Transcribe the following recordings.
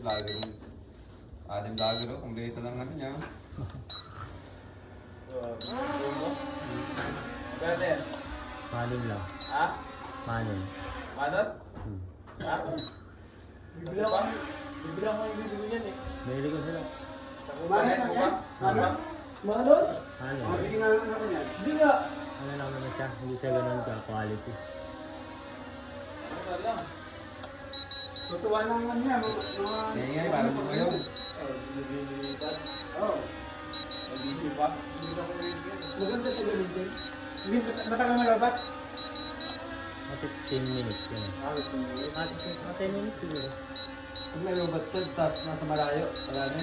vlogger. Ating vlogger, kumpleto lang ano niya. Brother. Manin lang. Ha? Manin. Manot? Ha? Bibili ako yung bibili niyan eh. Bili ko sila. Manot mo ba? Manot? Manot? Manin. Bibili nga ako niyan. Hindi nga. Ano lang naman siya, hindi siya ganun ka quality. Ano lang? Tutuwa lang naman niya. Kaya nga, parang mo kayo. Oo. Hindi pa? Maganda sa ganun din. Hindi, matagal malabat. Mga 15 minutes yun. Mga 10 minutes siguro. Pag nalubat siya, tapos nasa malayo. Wala na.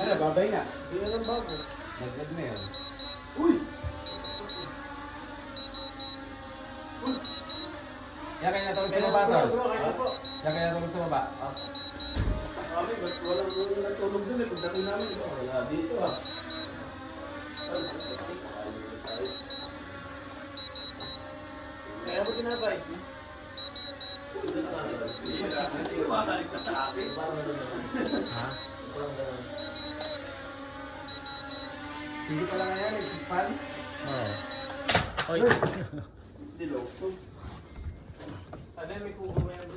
Kaya, babay na. Hindi na lang bago. Naglag na yun. Uy! Yan kaya natulog sa baba, tol. Bro, kaya po. Yan kaya natulog sa baba. Kami, ba't walang nagtulog dun eh. Pagdating namin, iba, wala dito ah. Kaya mo ginabay? Hindi ko makalik ka sa akin. Ha? Hindi pala ngayon, nagsipan. Oo. Oy! Diloko. Ano yung may kuko mo yan?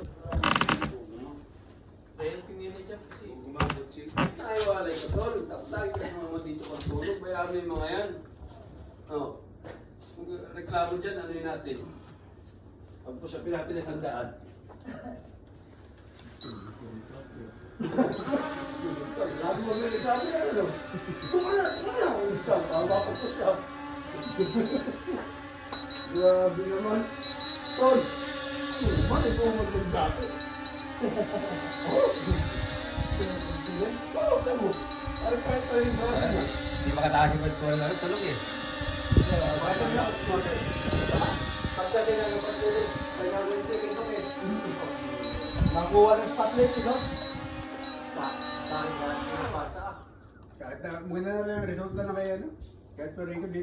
Kaya yung tingin niya kasi gumagod siya. Ay, wala ka tol. Lagi ka mga dito kang tulog. Bayaan mo yung mga yan. Oh. Kung reklamo dyan, ano yun natin? Pag po siya pinapilis ang daan. Lagi mo may reklamo yan, ano? Kumana, ang isang. Tawa ko po siya. Grabe naman. Tol! Kumana, ito ang magdagdati. Oo, tamo. Ay, kahit tayo yung mga Ayan, hindi makataas yung ko na tulog eh. pagdating na ng pagtulog, kaya gawin ko yung kape. Nakuha ng spotlight, no? Kahit na, muna na yung result na kayo, no? Kahit pero